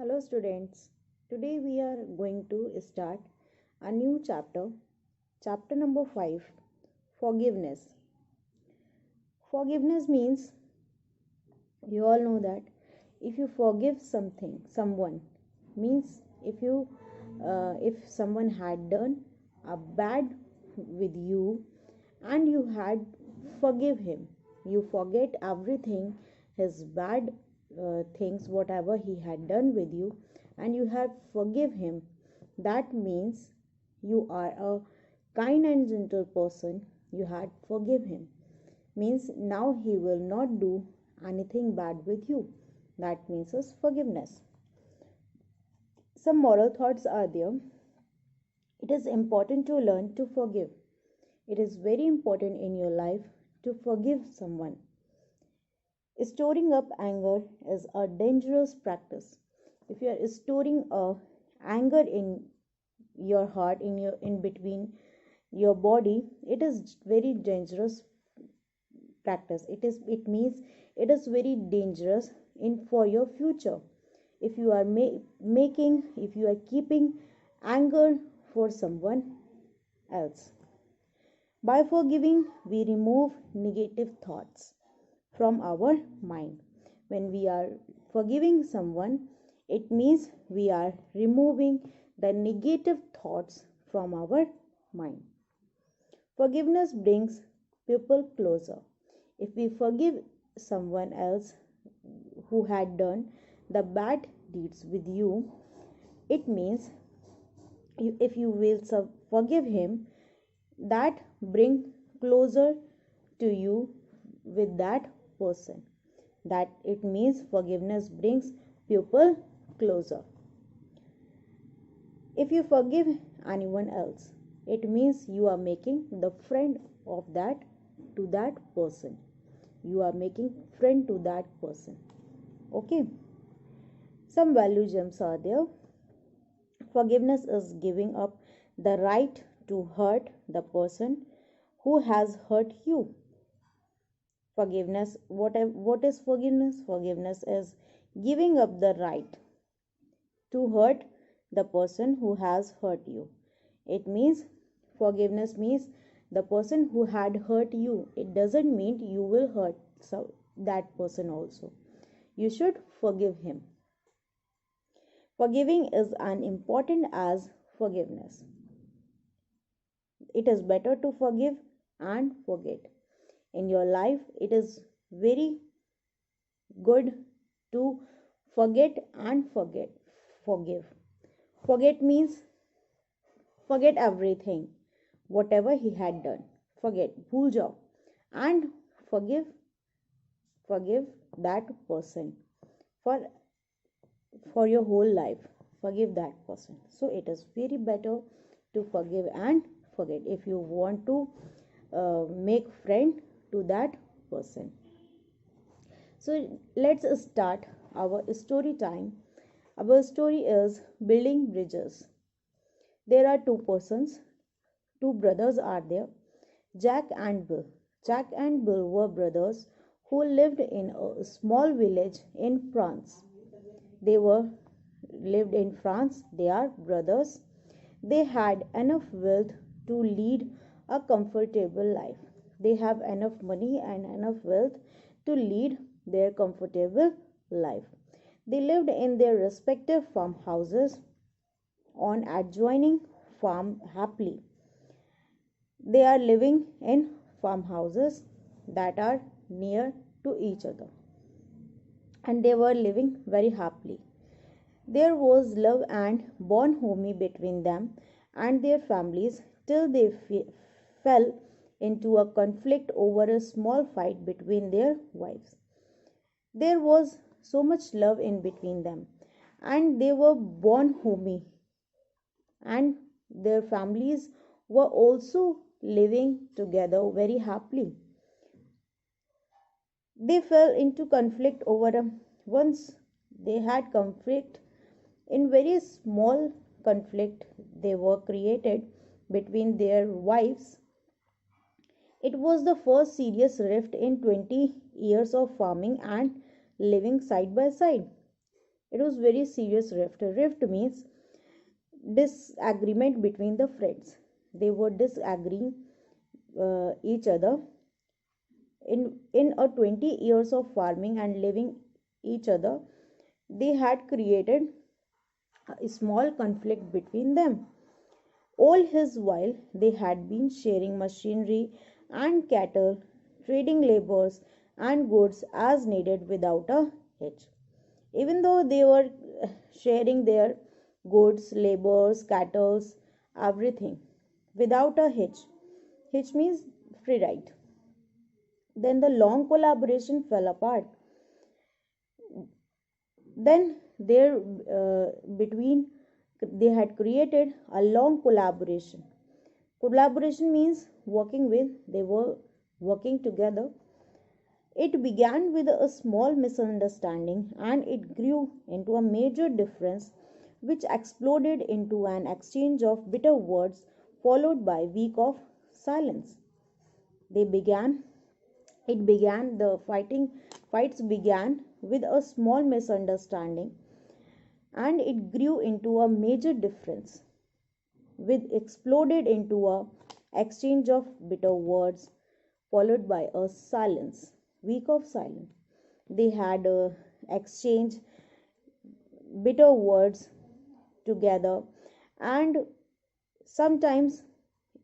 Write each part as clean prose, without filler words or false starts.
Hello students. Today we are going to start a new chapter, chapter number 5, forgiveness. Forgiveness means you all know that if you forgive someone means if someone had done a bad with you and you had forgive him, you forget everything, his bad things whatever he had done with you, and you have forgive him. That means you are a kind and gentle person. You had forgive him means now he will not do anything bad with you. That means is forgiveness. Some moral thoughts are there. It is important to learn to forgive. It is very important in your life to forgive someone. Storing up anger is a dangerous practice. If you are storing anger in your heart, in between your body, it is very dangerous practice. It means it is very dangerous in for your future. If you are if you are keeping anger for someone else. By forgiving, we remove negative thoughts from our mind. When we are forgiving someone, it means we are removing the negative thoughts from our mind. Forgiveness brings people closer. If we forgive someone else who had done the bad deeds with you, it means if you will forgive him, that bring closer to you with that person. That it means forgiveness brings people closer. If you forgive anyone else, it means you are making the friend of that to that person. You are making friend to that person. Okay. Some value gems are there. Forgiveness is giving up the right to hurt the person who has hurt you. Forgiveness, what is forgiveness? Forgiveness is giving up the right to hurt the person who has hurt you. It means forgiveness means the person who had hurt you. It doesn't mean you will hurt that person also. You should forgive him. Forgiving is as important as forgiveness. It is better to forgive and forget. In your life, it is very good to forget and forgive. Forget means forget everything, whatever he had done. Forget, bhul jao, and forgive, forgive that person for your whole life. Forgive that person. So it is very better to forgive and forget if you want to make friend to that person. So let's start our story time. Our story is building bridges. There are two persons, two brothers are there, Jack and Bill. Jack and Bill were brothers who lived in a small village in France. They were lived in France. They are brothers. They had enough wealth to lead a comfortable life. They have enough money and enough wealth to lead their comfortable life. They lived in their respective farmhouses on adjoining farm happily. They are living in farmhouses that are near to each other, and they were living very happily. There was love and bonhomie between them and their families till they fell into a conflict over a small fight between their wives. There was so much love in between them, and they were bonhomie, and their families were also living together very happily. They fell into conflict over once they had conflict in very small conflict they were created between their wives. It was the first serious rift in 20 years of farming and living side by side. It was very serious rift. Rift means disagreement between the friends. They were disagreeing each other. In a 20 years of farming and living each other, they had created a small conflict between them. All his while they had been sharing machinery and cattle, trading labors and goods as needed without a hitch. Even though they were sharing their goods, labors, cattle, everything without a hitch. Hitch means free ride. Then the long collaboration fell apart. Then there between they had created a long collaboration. Collaboration means working with, they were working together. It began with a small misunderstanding and it grew into a major difference which exploded into an exchange of bitter words followed by week of silence. They began it began the fights began with a small misunderstanding and it grew into a major difference with exploded into a exchange of bitter words followed by a silence, week of silence. They had exchanged bitter words together, and sometimes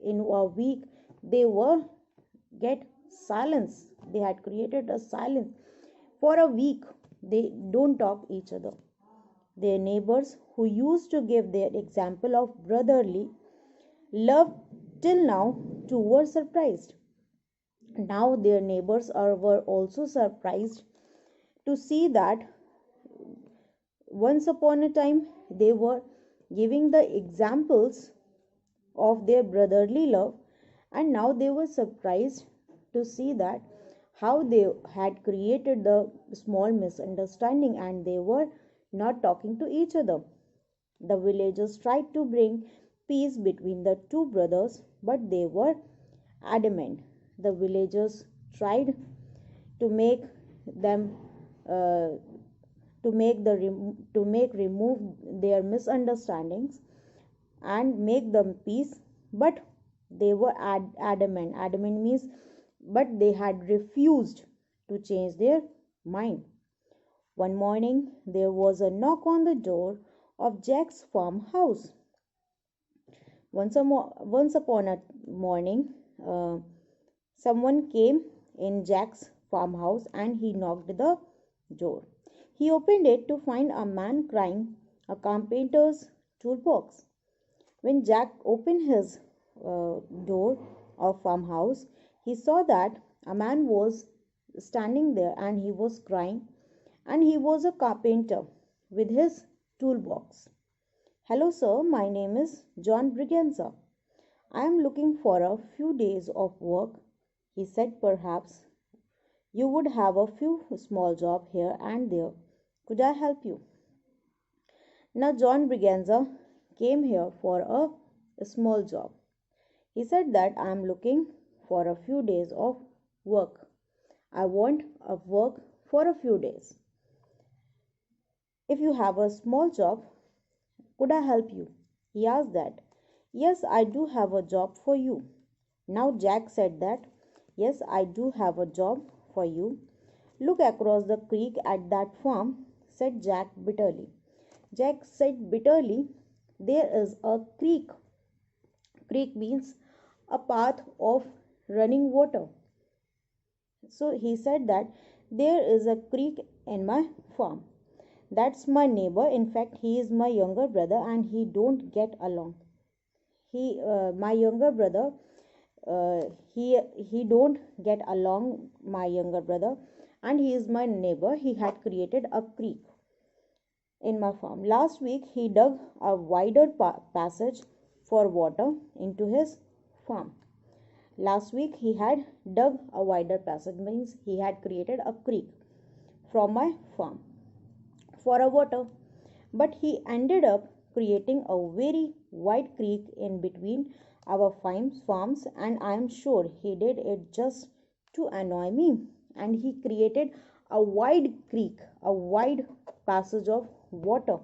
in a week they were get silence. They had created a silence for a week. They don't talk each other. Their neighbors who used to give their example of brotherly love till now too were surprised. Now their neighbors were also surprised to see that once upon a time they were giving the examples of their brotherly love, and now they were surprised to see that how they had created the small misunderstanding and they were not talking to each other. The villagers tried to bring peace between the two brothers, but they were adamant. The villagers tried to make them uh, to make remove their misunderstandings and make them peace, but they were adamant. Adamant means but they had refused to change their mind. One morning there was a knock on the door of Jack's farmhouse. Once upon a morning, uh, someone came in Jack's farmhouse and he knocked the door. He opened it to find a man crying a carpenter's toolbox. When Jack opened his door of farmhouse, he saw that a man was standing there and he was crying, and he was a carpenter with his toolbox. Hello, sir, my name is John Briganza. I am looking for a few days of work, he said. Perhaps you would have a few small jobs here and there. Could I help you? Now, John Briganza came here for a small job. He said that I am looking for a few days of work. I want a work for a few days. If you have a small job, could I help you? He asked that. Yes, I do have a job for you. Now Jack said that. Yes, I do have a job for you. Look across the creek at that farm, said Jack bitterly. Jack said bitterly, there is a creek. Creek means a path of running water. So he said that there is a creek in my farm. That's my neighbor. In fact, he is my younger brother and he don't get along. My younger brother, uh, he don't get along, my younger brother, and he is my neighbor. He had created a creek in my farm. Last week, he dug a wider passage for water into his farm. Last week, he had dug a wider passage, means he had created a creek from my farm for a water, but he ended up creating a very wide creek in between our farms, and I am sure he did it just to annoy me. And he created a wide creek, a wide passage of water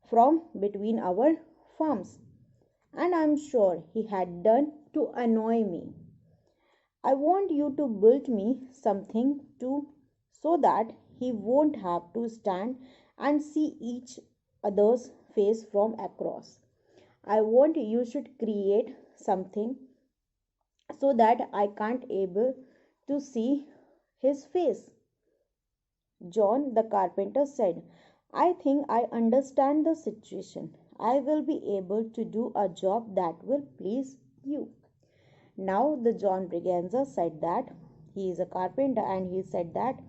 from between our farms, and I'm sure he had done to annoy me. I want you to build me something too so that he won't have to stand and see each other's face from across. I want you should create something so that I can't able to see his face. John the carpenter said, I think I understand the situation. I will be able to do a job that will please you. Now the John Briganza said that he is a carpenter, and he said that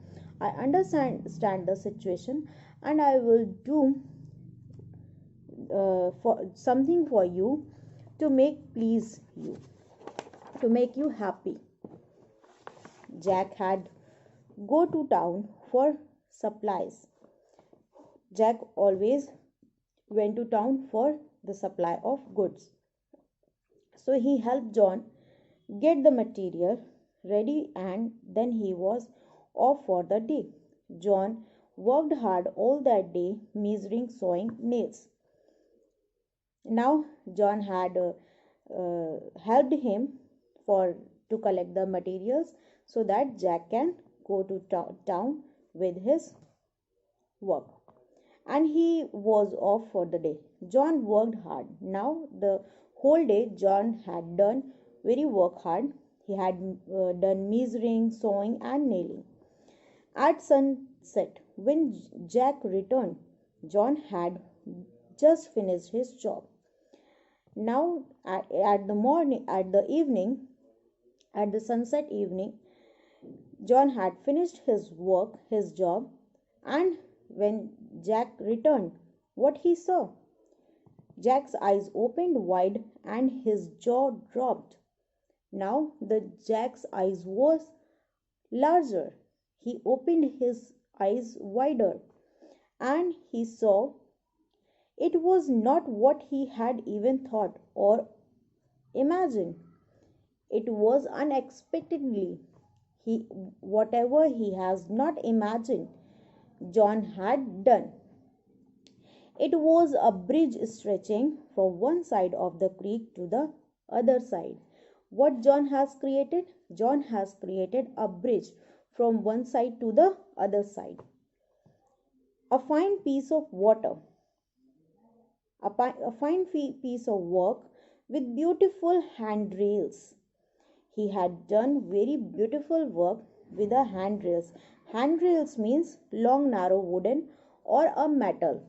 I understand the situation, and I will do for something for you to make please you, to make you happy. Jack had go to town for supplies. Jack always went to town for the supply of goods. So he helped John get the material ready, and then he was off for the day. John worked hard all that day, measuring, sawing nails. Now John had helped him for to collect the materials so that Jack can go to town with his work. And he was off for the day. John worked hard. Now the whole day John had done very work hard. He had done measuring, sewing, and nailing. At sunset, when Jack returned, John had just finished his job. Now at the morning, at the evening, at the sunset evening, John had finished his work, his job, and when Jack returned, what he saw? Jack's eyes opened wide and his jaw dropped. Now the Jack's eyes was larger. He opened his eyes wider, and he saw it was not what he had even thought or imagined. It was unexpectedly he whatever he has not imagined John had done. It was a bridge stretching from one side of the creek to the other side. What John has created? John has created a bridge from one side to the other side. A fine piece of water, a fine piece of work with beautiful handrails. He had done very beautiful work with the handrails. Handrails means long narrow wooden or a metal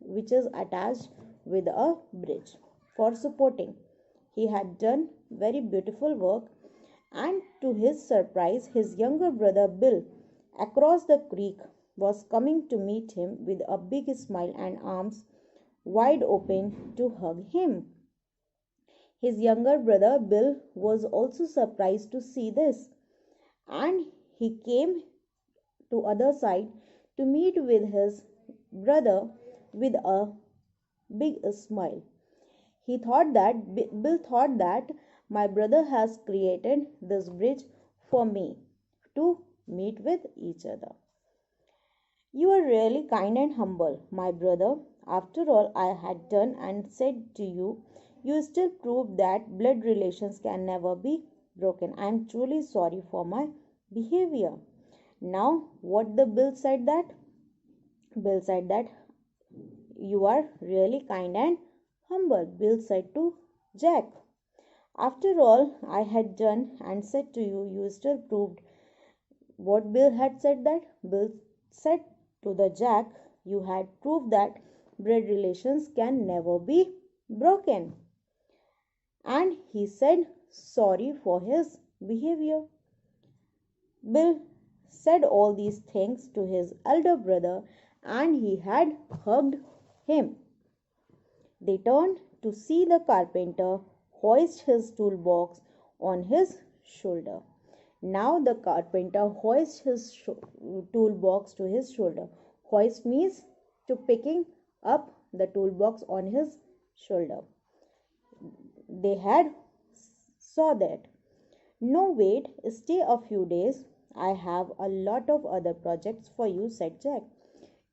which is attached with a bridge for supporting. He had done very beautiful work, and to his surprise, his younger brother Bill across the creek was coming to meet him with a big smile and arms wide open to hug him. His younger brother Bill was also surprised to see this, and he came to other side to meet with his brother with a big smile. He thought that Bill thought that my brother has created this bridge for me to meet with each other. You are really kind and humble, my brother. After all I had done and said to you, you still prove that blood relations can never be broken. I am truly sorry for my behavior. Now, what the Bill said that? Bill said that you are really kind and humble, Bill said to Jack. After all I had done and said to you, you still proved what Bill had said that? Bill said to the Jack, you had proved that blood relations can never be broken. And he said sorry for his behavior. Bill said all these things to his elder brother, and he had hugged him. They turned to see the carpenter hoist his toolbox on his shoulder. Now the carpenter hoists his toolbox to his shoulder. Hoist means to picking up the toolbox on his shoulder. They had saw that. No, wait, stay a few days. I have a lot of other projects for you, said Jack.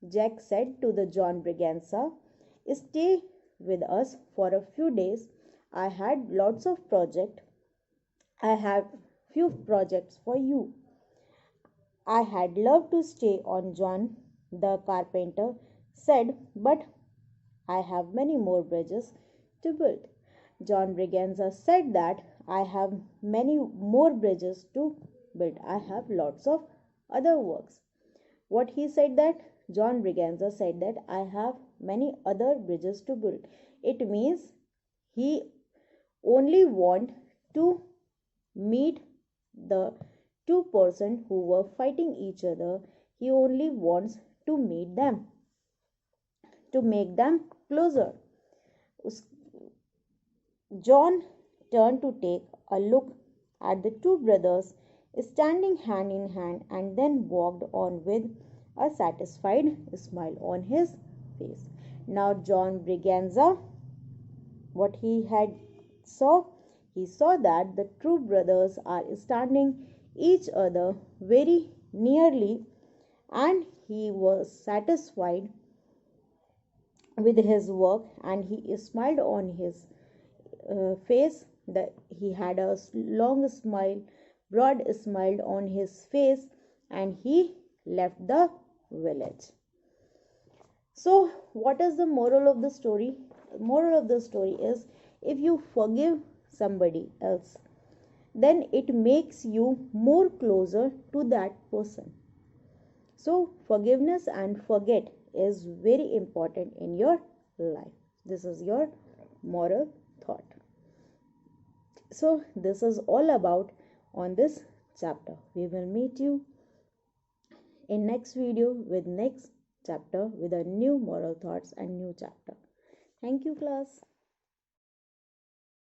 Jack said to the John Braganza, "Stay with us for a few days. I had lots of projects. I have few projects for you." "I had loved to stay on," John the carpenter said, "but I have many more bridges to build." John Braganza said that I have many more bridges to build. I have lots of other works. What he said that John Braganza said that I have many other bridges to build. It means he only want to meet the two persons who were fighting each other. He only wants to meet them, to make them closer. John turned to take a look at the two brothers standing hand in hand and then walked on with a satisfied smile on his face. Now John Braganza, what he had saw, he saw that the two brothers are standing each other very nearly, and he was satisfied with his work, and he smiled on his face. That he had a long smile, broad smile on his face, and he left the village. So what is the moral of the story? Moral of the story is, if you forgive somebody else, then it makes you more closer to that person. So forgiveness and forget is very important in your life. This is your moral thought. So this is all about on this chapter. We will meet you in next video with next chapter with a new moral thoughts and new chapter. Thank you, class.